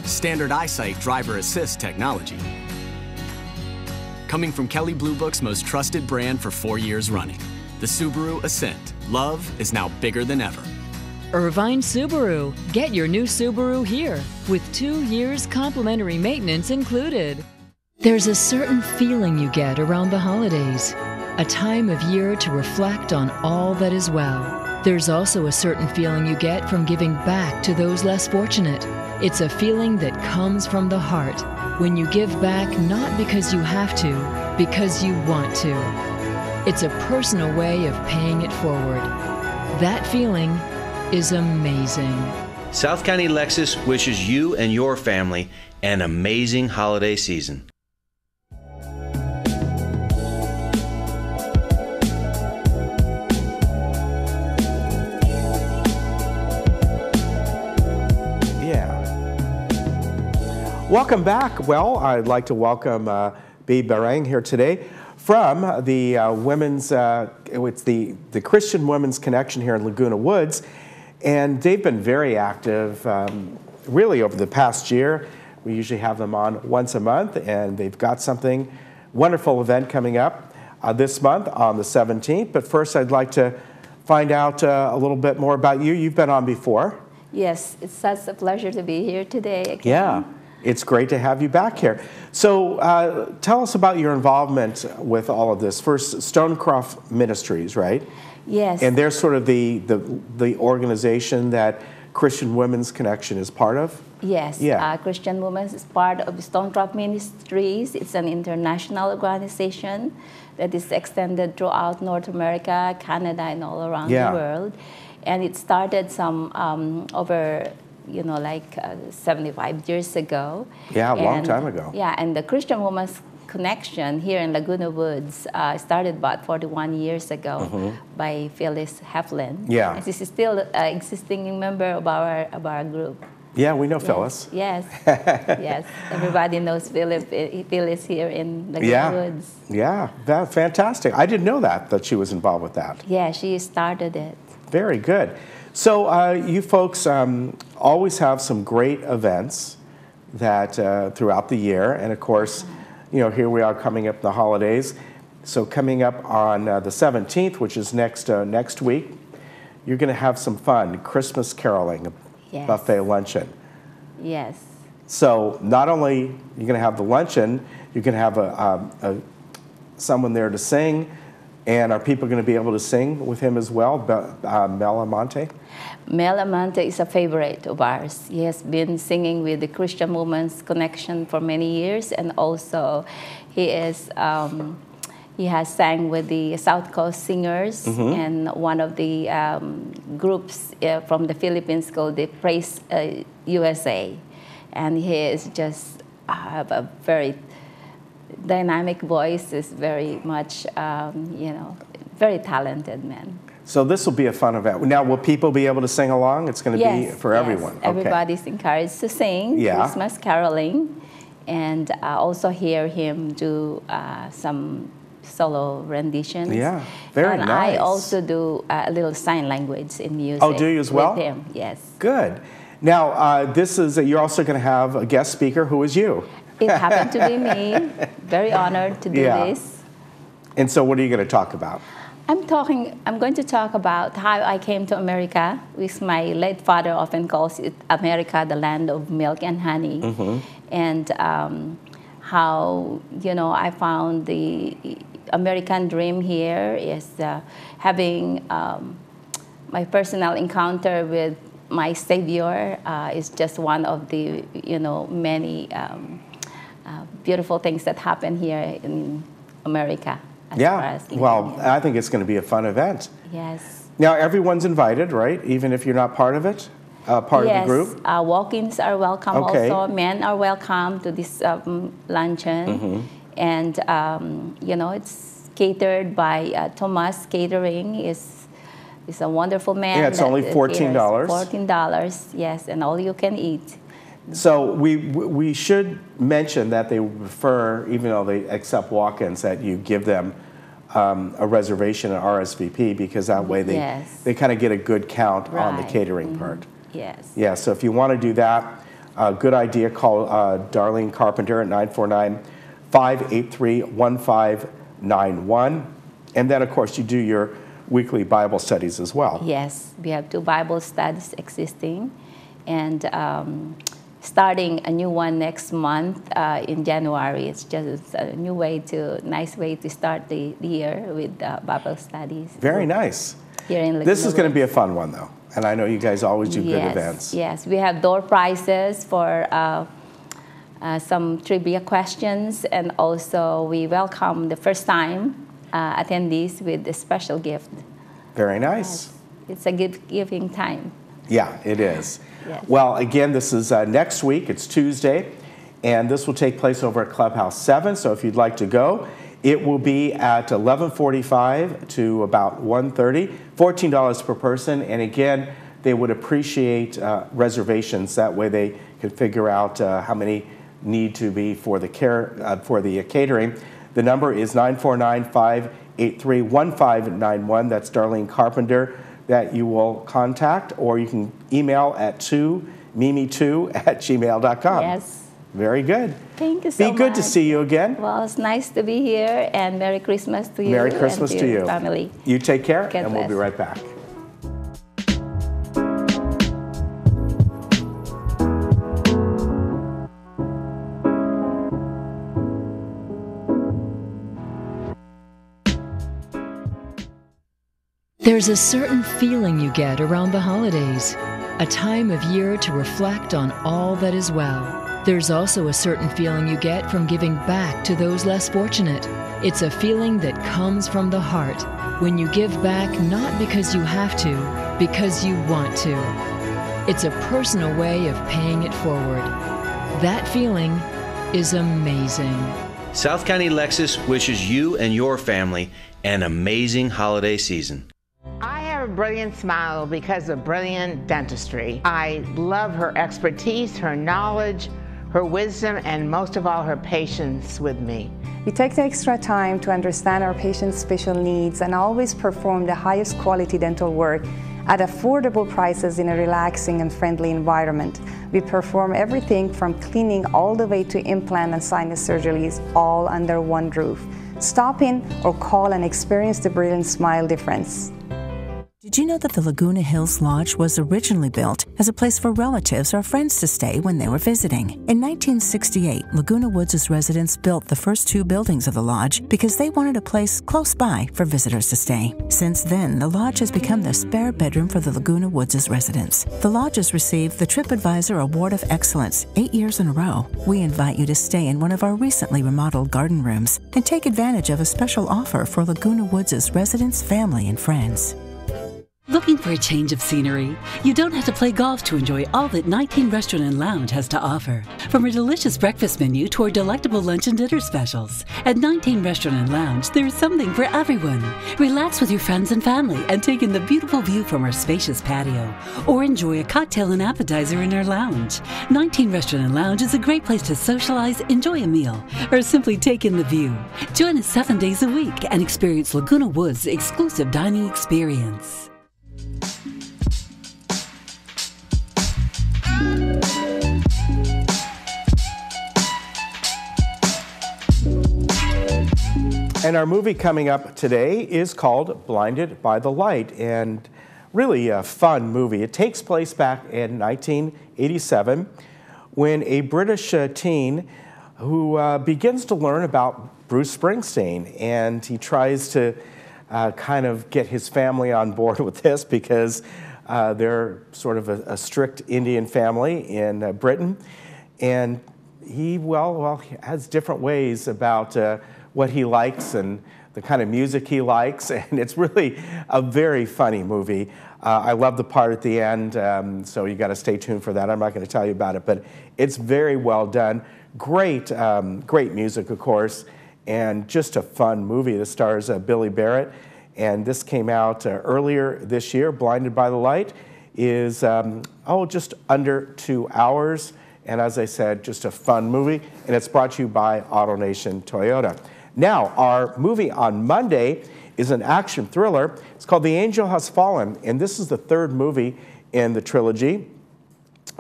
Standard EyeSight driver assist technology. Coming from Kelley Blue Book's most trusted brand for 4 years running. The Subaru Ascent. Love is now bigger than ever. Irvine Subaru. Get your new Subaru here with 2 years complimentary maintenance included. There's a certain feeling you get around the holidays, a time of year to reflect on all that is well. There's also a certain feeling you get from giving back to those less fortunate. It's a feeling that comes from the heart when you give back not because you have to, because you want to. It's a personal way of paying it forward. That feeling is amazing. South County Lexus wishes you and your family an amazing holiday season. Welcome back. Well, I'd like to welcome Bea Barang here today from the women's, it's the Christian Women's Connection here in Laguna Woods. And they've been very active really over the past year. We usually have them on once a month, and they've got something, wonderful event coming up this month on the 17th. But first, I'd like to find out a little bit more about you. You've been on before. Yes, it's such a pleasure to be here today again. Yeah, it's great to have you back here. So tell us about your involvement with all of this. First, Stonecroft Ministries, right? Yes. And they're sort of the organization that Christian Women's Connection is part of? Yes, Yeah. Christian Women is part of Stonecroft Ministries. It's an international organization that is extended throughout North America, Canada, and all around Yeah. the world. And it started some over, 75 years ago. Yeah, a long And- time ago. Yeah, and the Christian Women's Connection here in Laguna Woods started about 41 years ago by Phyllis Heflin. Yeah. And she's still an existing member of our group. Yeah, we know Phyllis. Yes, yes. Everybody knows Phyllis here in Laguna Yeah. Woods. Yeah, that's fantastic. I didn't know that she was involved with that. Yeah, she started it. Very good. So you folks always have some great events that throughout the year, and of course, here we are coming up the holidays. So coming up on the 17th, which is next week, you're going to have some fun, Christmas caroling, Yes. buffet luncheon. Yes. So not only you're going to have the luncheon, you're going to have someone there to sing. And are people going to be able to sing with him as well, Mel Amante? Mel Amante is a favorite of ours. He has been singing with the Christian Women's Connection for many years, and also he has sang with the South Coast Singers and one of the groups from the Philippines called the Praise USA. And he is just have a very dynamic voice, is very much, very talented man. So this will be a fun event. Now, will people be able to sing along? It's going to be for everyone. Okay. Everybody's encouraged to sing Christmas caroling, and also hear him do some solo renditions. Yeah, very and nice. I also do a little sign language in music. Oh, do you as well? With him, yes. Good. Now, you're also going to have a guest speaker. Who is you? It happened to be me. Very honored to do this. And so what are you going to talk about? I'm going to talk about how I came to America, which my late father often calls it America, the land of milk and honey. And how, I found the American dream here is having my personal encounter with my Savior is just one of the, many beautiful things that happen here in America. Well, I think it's going to be a fun event. Yes. Now, everyone's invited, right? Even if you're not part of it, part of the group? Yes, walk-ins are welcome also. Men are welcome to this luncheon. And, it's catered by Thomas Catering. Is a wonderful man. Yeah, it's only $14. $14, yes, and all you can eat. So we should mention that they prefer, even though they accept walk-ins, that you give them a reservation at RSVP, because that way they kind of get a good count on the catering part. Yes. Yeah, so if you want to do that, good idea, call Darlene Carpenter at 949-583-1591. And then, of course, you do your weekly Bible studies as well. Yes, we have 2 Bible studies existing, and starting a new one next month in January. It's just a nice way to start the year with Bible studies. Very nice. Here in Laguna This is going to be a Woods. fun one, though, and I know you guys always do good events. Yes, we have door prizes for some trivia questions, and also we welcome the first-time attendees with a special gift. Very nice. Yes. It's a gift-giving time. Yeah, it is. Yes. Well, again, this is next week. It's Tuesday, and this will take place over at Clubhouse 7. So if you'd like to go, it will be at 11:45 to about 1:30, $14 per person. And again, they would appreciate reservations. That way they can figure out how many need to be for the catering. The number is 949-583-1591. That's Darlene Carpenter that you will contact, or you can email at mimi2@gmail.com. Yes. Very good. Thank you so much. Be good to see you again. Well, it's nice to be here, and Merry Christmas to you. Merry Christmas and to your you. family. You take care, God and we'll be bless. right back. There's a certain feeling you get around the holidays, a time of year to reflect on all that is well. There's also a certain feeling you get from giving back to those less fortunate. It's a feeling that comes from the heart when you give back not because you have to, because you want to. It's a personal way of paying it forward. That feeling is amazing. South County Lexus wishes you and your family an amazing holiday season. I have a brilliant smile because of brilliant dentistry. I love her expertise, her knowledge, her wisdom, and most of all, her patience with me. We take the extra time to understand our patients' special needs and always perform the highest quality dental work at affordable prices in a relaxing and friendly environment. We perform everything from cleaning all the way to implant and sinus surgeries, all under one roof. Stop in or call and experience the brilliant smile difference. Did you know that the Laguna Hills Lodge was originally built as a place for relatives or friends to stay when they were visiting? In 1968, Laguna Woods' residents built the first 2 buildings of the lodge because they wanted a place close by for visitors to stay. Since then, the lodge has become the spare bedroom for the Laguna Woods' residents. The lodge has received the TripAdvisor Award of Excellence 8 years in a row. We invite you to stay in one of our recently remodeled garden rooms and take advantage of a special offer for Laguna Woods' residents, family, and friends. Looking for a change of scenery? You don't have to play golf to enjoy all that 19 Restaurant and Lounge has to offer. From our delicious breakfast menu to our delectable lunch and dinner specials. At 19 Restaurant and Lounge, there is something for everyone. Relax with your friends and family and take in the beautiful view from our spacious patio. Or enjoy a cocktail and appetizer in our lounge. 19 Restaurant and Lounge is a great place to socialize, enjoy a meal, or simply take in the view. Join us 7 days a week and experience Laguna Woods' exclusive dining experience. And our movie coming up today is called Blinded by the Light, and really a fun movie. It takes place back in 1987 when a British teen who begins to learn about Bruce Springsteen, and he tries to kind of get his family on board with this because they're sort of a strict Indian family in Britain, and he has different ways about what he likes and the kind of music he likes, and it's really a very funny movie. I love the part at the end, so you got to stay tuned for that. I'm not going to tell you about it, but it's very well done. Great, great music, of course, and just a fun movie. This stars Billy Barrett, and this came out earlier this year. Blinded by the Light is just under 2 hours, and as I said, just a fun movie, and it's brought to you by AutoNation Toyota. Now, our movie on Monday is an action thriller. It's called The Angel Has Fallen, and this is the 3rd movie in the trilogy.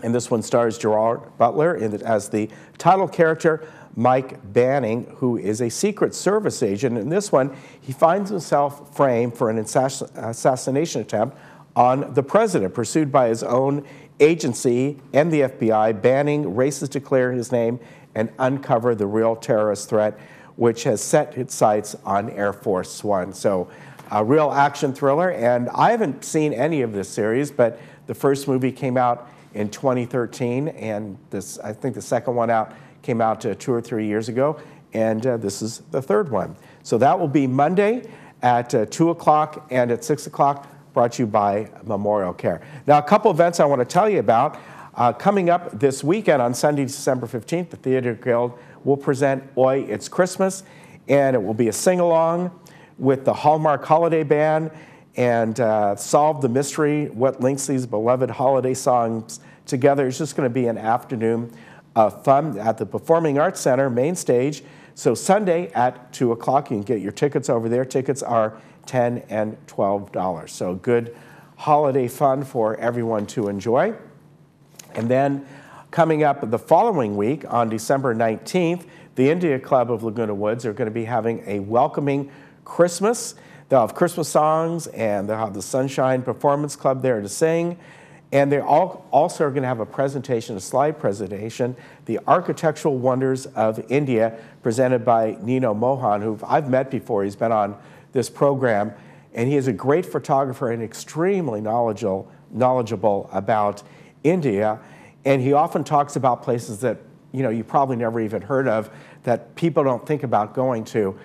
And this one stars Gerard Butler as the title character, Mike Banning, who is a Secret Service agent. In this one, he finds himself framed for an assassination attempt on the president, pursued by his own agency and the FBI. Banning races to clear his name and uncover the real terrorist threat, which has set its sights on Air Force One. So a real action thriller, and I haven't seen any of this series, but the first movie came out in 2013, and I think the second one came out 2 or 3 years ago, and this is the 3rd one. So that will be Monday at 2 o'clock and at 6 o'clock, brought to you by Memorial Care. Now, a couple events I want to tell you about. Coming up this weekend on Sunday, December 15th, the Theater Guild will present Oi, It's Christmas, and it will be a sing-along with the Hallmark Holiday Band and solve the mystery, what links these beloved holiday songs together. It's just going to be an afternoon of fun at the Performing Arts Center main stage. So Sunday at 2 o'clock, you can get your tickets over there. Tickets are $10 and $12. So good holiday fun for everyone to enjoy. And then coming up the following week on December 19th, the India Club of Laguna Woods are going to be having a welcoming Christmas. They'll have Christmas songs, and they'll have the Sunshine Performance Club there to sing. And they also are going to have a presentation, a slide presentation, The Architectural Wonders of India, presented by Nino Mohan, who I've met before. He's been on this program. And he is a great photographer and extremely knowledgeable about India. And he often talks about places that you probably never even heard of, that people don't think about going to.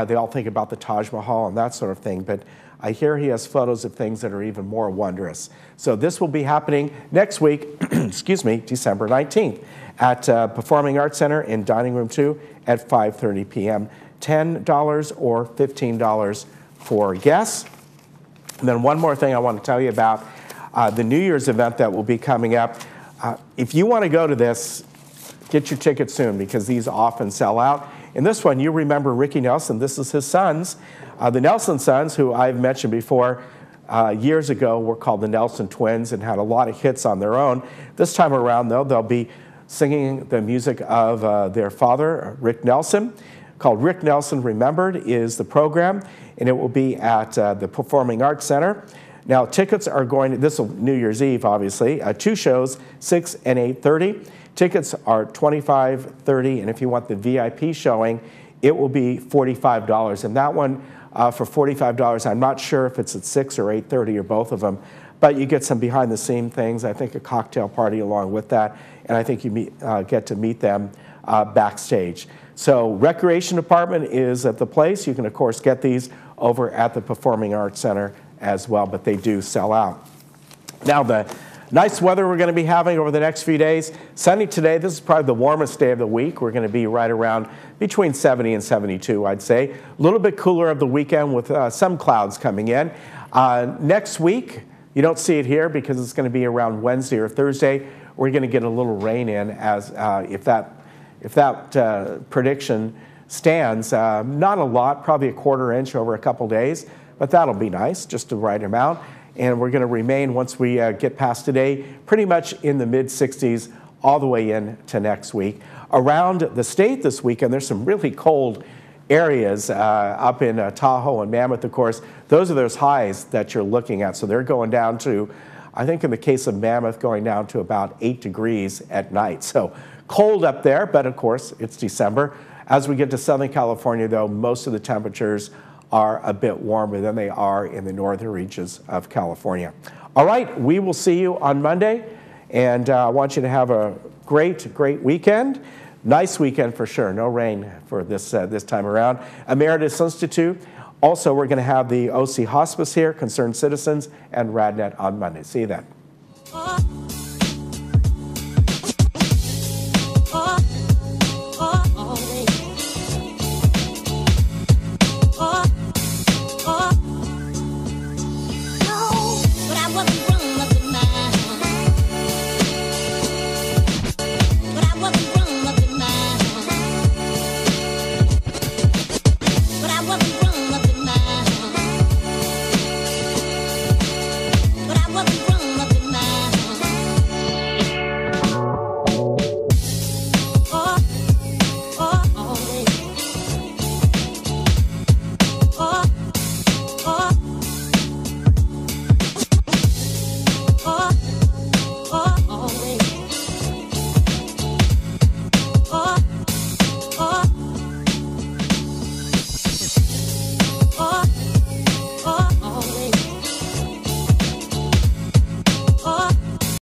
They all think about the Taj Mahal and that sort of thing. But I hear he has photos of things that are even more wondrous. So this will be happening next week, excuse me, December 19th at Performing Arts Center in Dining Room 2 at 5:30 p.m. $10 or $15 for guests. And then one more thing I want to tell you about the New Year's event that will be coming up. If you want to go to this, get your tickets soon because these often sell out. In this one, you remember Ricky Nelson. This is his sons. The Nelson sons, who I've mentioned before, years ago were called the Nelson Twins and had a lot of hits on their own. This time around, though, they'll be singing the music of their father, Rick Nelson. Called Rick Nelson Remembered is the program, and it will be at the Performing Arts Center. Now, tickets are going, this will New Year's Eve, obviously, 2 shows, 6 and 8:30. Tickets are $25, $30, and if you want the VIP showing, it will be $45. And that one, for $45, I'm not sure if it's at 6 or 8:30 or both of them, but you get some behind-the-scene things, I think a cocktail party along with that, and I think you get to meet them backstage. So Recreation Department is at the place. You can, of course, get these over at the Performing Arts Center as well, but they do sell out. Now, the nice weather we're going to be having over the next few days. Sunny today. This is probably the warmest day of the week. We're going to be right around between 70 and 72, I'd say. A little bit cooler of the weekend with some clouds coming in. Next week, you don't see it here because it's going to be around Wednesday or Thursday. We're going to get a little rain in as if that prediction stands. Not a lot, probably a 1/4 inch over a couple days, but that'll be nice, just the right amount. And we're going to remain, once we get past today, pretty much in the mid-60s all the way into next week. Around the state this weekend, there's some really cold areas up in Tahoe and Mammoth, of course. Those are those highs that you're looking at. So they're going down to, I think in the case of Mammoth, going down to about 8 degrees at night. So cold up there, but of course, it's December. As we get to Southern California, though, most of the temperatures are a bit warmer than they are in the northern reaches of California. All right, we will see you on Monday, and I want you to have a great weekend. Nice weekend for sure. No rain for this time around. Emeritus Institute. Also, we're going to have the OC Hospice here, Concerned Citizens, and RadNet on Monday. See you then.